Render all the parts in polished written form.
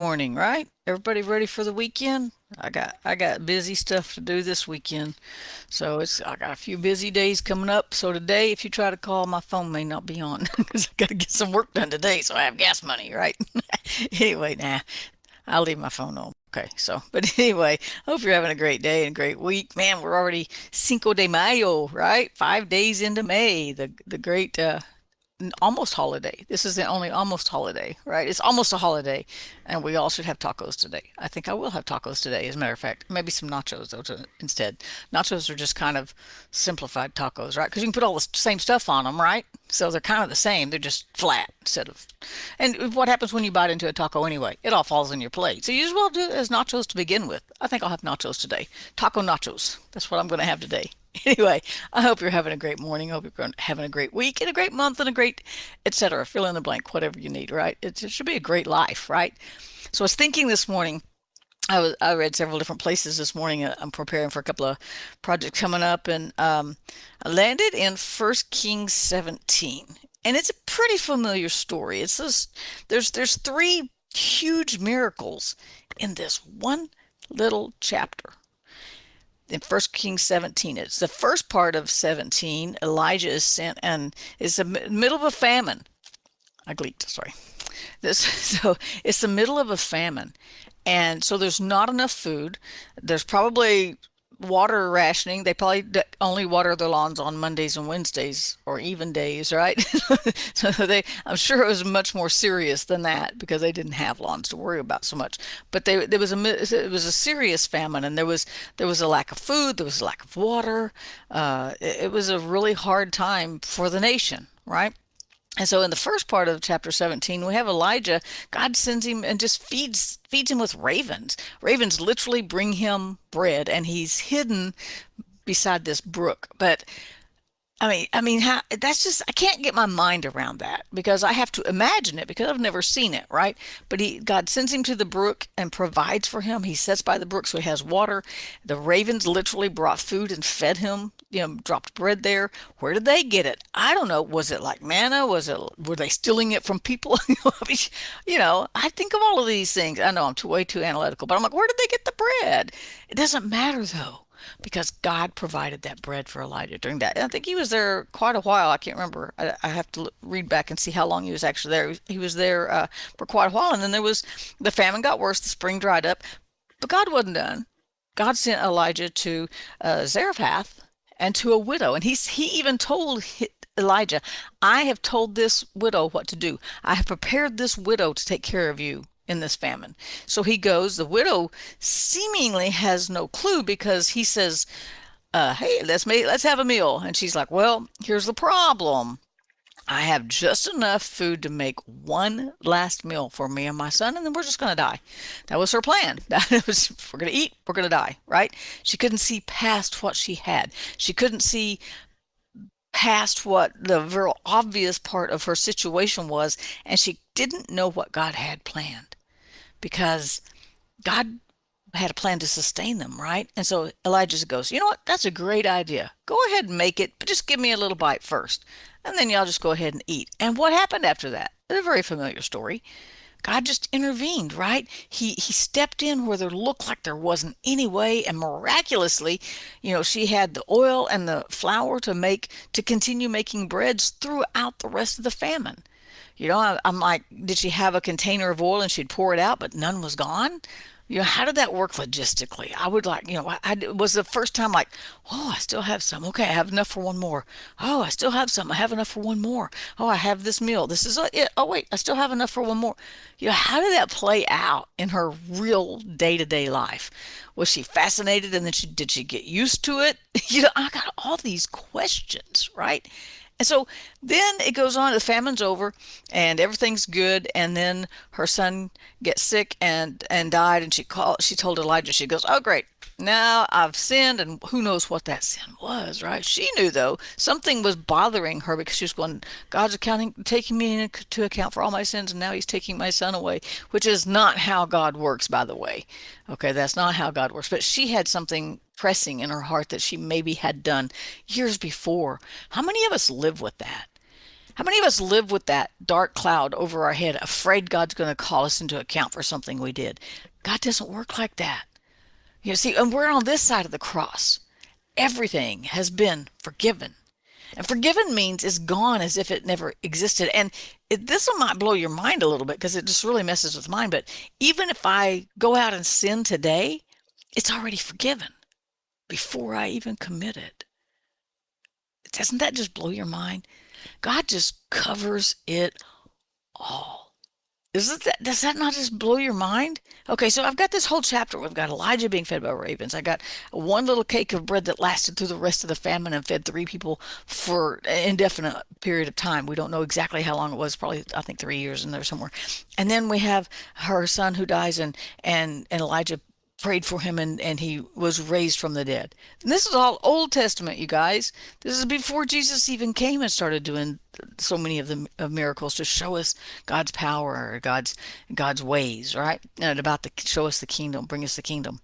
Morning, right? Everybody ready for the weekend? I got busy stuff to do this weekend. So it's I got a few busy days coming up. So today, if you try to call, my phone may not be on because I got to get some work done today so I have gas money, right? Anyway, I'll leave my phone on. Okay, but anyway, I hope you're having a great day and a great week. Man, we're already Cinco de Mayo, right? 5 days into May, the great almost holiday. This is the only almost holiday, right? It's almost a holiday, and we all should have tacos today. I think I will have tacos today, as a matter of fact. Maybe some nachos though instead. Nachos are just kind of simplified tacos, right? Because you can put all the same stuff on them, right? So they're kind of the same. They're just flat instead of. And what happens when you bite into a taco anyway? It all falls in your plate. So you as well do it as nachos to begin with. I think I'll have nachos today. Taco nachos. That's what I'm going to have today. Anyway, I hope you're having a great morning. I hope you're having a great week and a great month and a great, etc. Fill in the blank, whatever you need, right? It should be a great life, right? So I was thinking this morning. I read several different places this morning. I'm preparing for a couple of projects coming up, and I landed in First Kings 17, and it's a pretty familiar story. It's this. There's three huge miracles in this one little chapter in First Kings 17. It's the first part of 17. Elijah is sent and is the middle of a famine. I gleeked, sorry. This so it's the middle of a famine, and so there's not enough food. There's probably water rationing. They probably only water their lawns on Mondays and Wednesdays or even days, right? So I'm sure it was much more serious than that because they didn't have lawns to worry about so much. But it was a serious famine, and there was a lack of food, there was a lack of water. It was a really hard time for the nation, right? And so in the first part of chapter 17, we have Elijah. God sends him and just feeds him with ravens. Ravens literally bring him bread, and he's hidden beside this brook. But how, that's just I can't get my mind around that because I have to imagine it because I've never seen it, right? But God sends him to the brook and provides for him. He sits by the brook so he has water. The ravens literally brought food and fed him, dropped bread there. Where did they get it? I don't know. Was it like manna? Were they stealing it from people? I think of all of these things. I know I'm way too analytical, but I'm like, where did they get the bread? It doesn't matter though because God provided that bread for Elijah during that. And I think he was there quite a while. I can't remember. I have to read back and see how long he was actually there. He was there for quite a while, and then the famine got worse. The spring dried up, but God wasn't done. God sent Elijah to Zarephath and to a widow, and he even told Elijah, "I have told this widow what to do. I have prepared this widow to take care of you in this famine." So he goes. The widow seemingly has no clue because he says, "Hey, let's have a meal." And she's like, "Well, here's the problem. I have just enough food to make one last meal for me and my son, and then we're just going to die." That was her plan. That was, we're going to eat, we're going to die, right? She couldn't see past what she had. She couldn't see past what the very obvious part of her situation was, and she didn't know what God had planned because God had a plan to sustain them, right? And so Elijah goes, "You know what? That's a great idea. Go ahead and make it, but just give me a little bite first. And then y'all just go ahead and eat." And what happened after that? A very familiar story. God just intervened, right? He stepped in where there looked like there wasn't any way, and miraculously, she had the oil and the flour to continue making breads throughout the rest of the famine. I'm like, did she have a container of oil and she'd pour it out, but none was gone? How did that work logistically? I would like, it was the first time like, oh, I still have some. Okay, I have enough for one more. Oh, I still have some. I have enough for one more. Oh, I have this meal. This is it. Oh, wait, I still have enough for one more. How did that play out in her real day-to-day life? Was she fascinated and then did she get used to it? I got all these questions, right? And so then it goes on, the famine's over and everything's good. And then her son gets sick and died. And she told Elijah, she goes, "Oh, great. Now I've sinned." And who knows what that sin was, right? She knew though something was bothering her because she was going, "God's taking me into account for all my sins. And now he's taking my son away," which is not how God works, by the way. Okay. That's not how God works. But she had something pressing in her heart that she maybe had done years before. How many of us live with that? How many of us live with that dark cloud over our head, afraid God's going to call us into account for something we did? God doesn't work like that. You see, and we're on this side of the cross. Everything has been forgiven. And forgiven means it's gone as if it never existed. And this one might blow your mind a little bit because it just really messes with mine. But even if I go out and sin today, it's already forgiven before I even commit it. Doesn't that just blow your mind? God just covers it all. Isn't that, does that not just blow your mind? Okay, so I've got this whole chapter. We've got Elijah being fed by ravens. I got one little cake of bread that lasted through the rest of the famine and fed three people for an indefinite period of time. We don't know exactly how long it was, probably I think 3 years in there somewhere. And then we have her son who dies, and Elijah prayed for him, and he was raised from the dead. And this is all Old Testament, you guys. This is before Jesus even came and started doing so many of the miracles to show us God's power, or God's ways, right? And about to show us the kingdom, bring us the kingdom.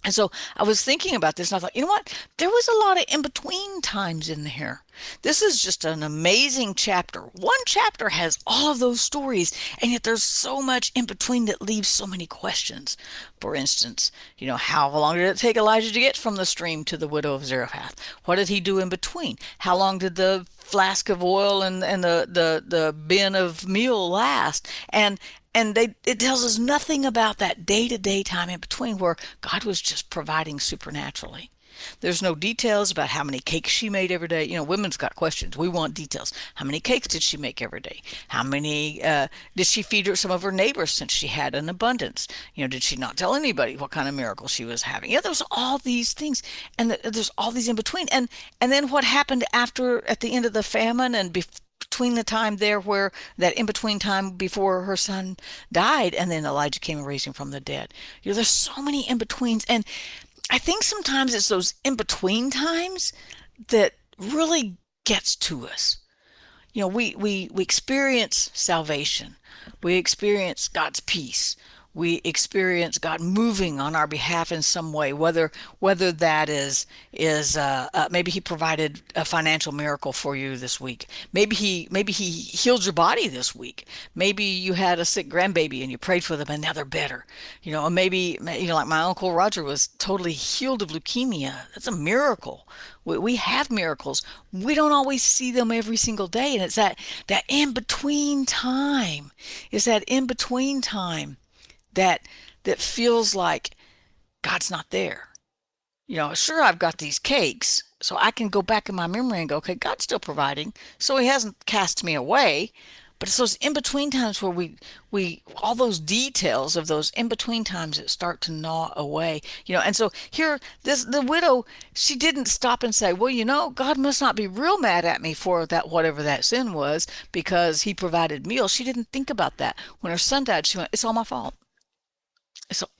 And so I was thinking about this and I thought, you know what? There was a lot of in between times in here. This is just an amazing chapter. One chapter has all of those stories, and yet there's so much in between that leaves so many questions. For instance, how long did it take Elijah to get from the stream to the widow of Zarephath? What did he do in between? How long did the flask of oil and the bin of meal last? And it tells us nothing about that day-to-day time in between where God was just providing supernaturally. There's no details about how many cakes she made every day. Women's got questions. We want details. How many cakes did she make every day? How many did she feed some of her neighbors since she had an abundance? Did she not tell anybody what kind of miracle she was having? Yeah, there's all these things, and there's all these in between. And then what happened at the end of the famine and between the time there where that in between time before her son died, and then Elijah came and raised him from the dead. There's so many in betweens, and I think sometimes it's those in between times that really gets to us. We experience salvation. We experience God's peace. We experience God moving on our behalf in some way, whether that is maybe He provided a financial miracle for you this week. Maybe He healed your body this week. Maybe you had a sick grandbaby and you prayed for them and now they're better. Or maybe like my uncle Roger was totally healed of leukemia. That's a miracle. We have miracles. We don't always see them every single day, and it's that in between time. It's that in between time that feels like God's not there. Sure, I've got these cakes, so I can go back in my memory and go, okay, God's still providing, so He hasn't cast me away. But it's those in between times where we all those details of those in between times that start to gnaw away. And so here, the widow, she didn't stop and say, well, God must not be real mad at me for that, whatever that sin was, because He provided meals. She didn't think about that. When her son died, she went, it's all my fault.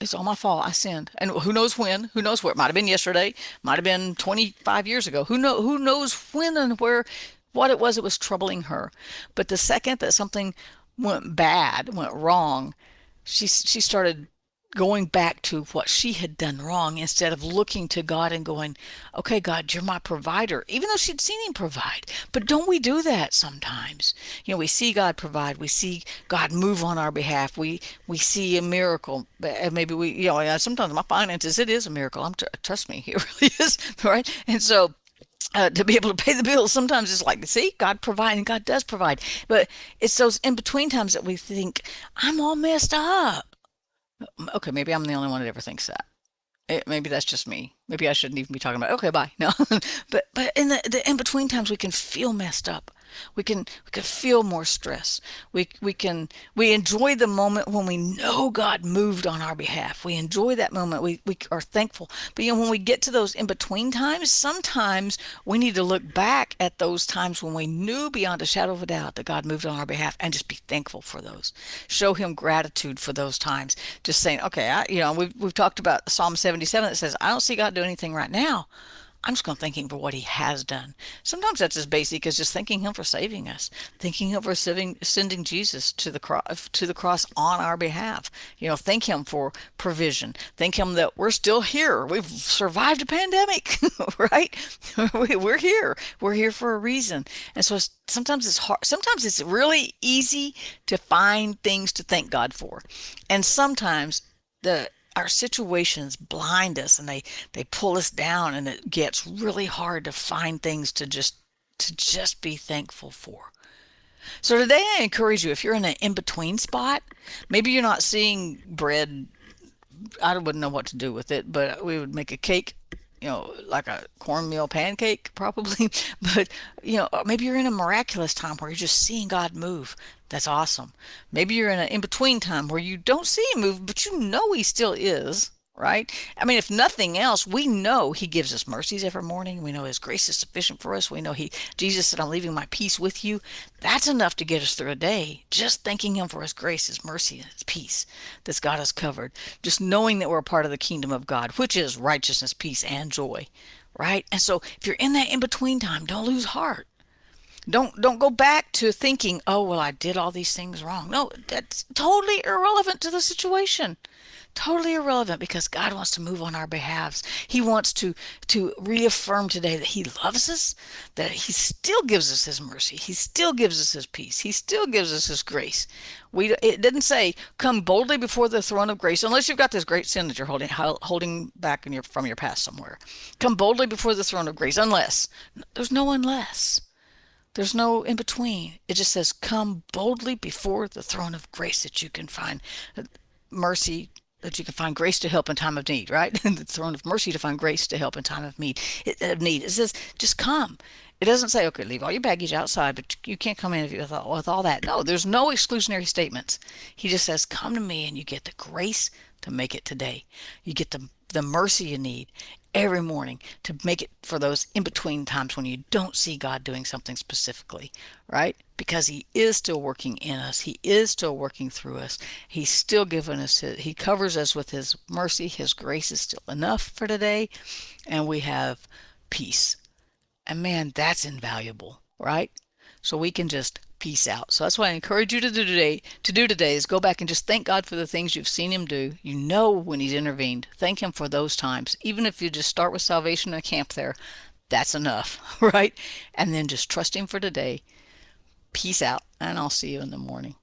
It's all my fault. I sinned, and who knows when? Who knows where? It might have been yesterday. Might have been 25 years ago. Who knows when and where? What it was troubling her. But the second that something went wrong, she started going back to what she had done wrong instead of looking to God and going, okay, God, you're my provider, even though she'd seen Him provide. But don't we do that sometimes? We see God provide. We see God move on our behalf. We see a miracle. Maybe sometimes my finances, it is a miracle. Trust me, it really is, right? And so to be able to pay the bills, sometimes it's like, see, God provide, and God does provide. But it's those in between times that we think, I'm all messed up. Okay, maybe I'm the only one that ever thinks that. Maybe that's just me. Maybe I shouldn't even be talking about. Okay, bye. No, but in the in between times, we can feel messed up. We can feel more stress. We enjoy the moment when we know God moved on our behalf. We enjoy that moment. We are thankful. But when we get to those in between times, sometimes we need to look back at those times when we knew beyond a shadow of a doubt that God moved on our behalf, and just be thankful for those. Show Him gratitude for those times. Just saying, okay, we've talked about Psalm 77 that says, I don't see God do anything right now. I'm just going to thank him for what he has done. Sometimes that's as basic as just thanking him for saving us, thanking him for sending Jesus to the cross on our behalf. Thank him for provision. Thank him that we're still here. We've survived a pandemic, right? We're here. We're here for a reason. And so sometimes it's hard. Sometimes it's really easy to find things to thank God for. And sometimes the our situations blind us, and they pull us down, and it gets really hard to find things to just be thankful for. So today I encourage you, if you're in an in-between spot, maybe you're not seeing bread. I wouldn't know what to do with it, but we would make a cake, like a cornmeal pancake probably. But, maybe you're in a miraculous time where you're just seeing God move. That's awesome. Maybe you're in an in-between time where you don't see him move, but you know he still is, right? I mean, if nothing else, we know he gives us mercies every morning. We know his grace is sufficient for us. We know Jesus said, I'm leaving my peace with you. That's enough to get us through a day. Just thanking him for his grace, his mercy, and his peace that's got us covered. Just knowing that we're a part of the kingdom of God, which is righteousness, peace, and joy, right? And so if you're in that in-between time, don't lose heart. Don't go back to thinking, oh, well, I did all these things wrong. No, that's totally irrelevant to the situation. Totally irrelevant, because God wants to move on our behalves. He wants to reaffirm today that he loves us, that he still gives us his mercy. He still gives us his peace. He still gives us his grace. It didn't say come boldly before the throne of grace, unless you've got this great sin that you're holding back from your past somewhere. Come boldly before the throne of grace, unless. There's no unless. There's no in between. It just says, come boldly before the throne of grace, that you can find mercy, that you can find grace to help in time of need, right? The throne of mercy to find grace to help in time of need. It says, just come. It doesn't say, okay, leave all your baggage outside, but you can't come in with all that. No, there's no exclusionary statements. He just says, come to me and you get the grace to make it today. You get the mercy you need every morning to make it for those in-between times when you don't see God doing something specifically, right? Because he is still working in us. He is still working through us. He's still giving us he covers us with his mercy. His grace is still enough for today, and we have peace. And man, that's invaluable, right? So we can just peace out. So that's what I encourage you to do today. Is go back and just thank God for the things you've seen him do. You know when he's intervened. Thank him for those times. Even if you just start with salvation and camp there, that's enough, right? And then just trust him for today. Peace out, and I'll see you in the morning.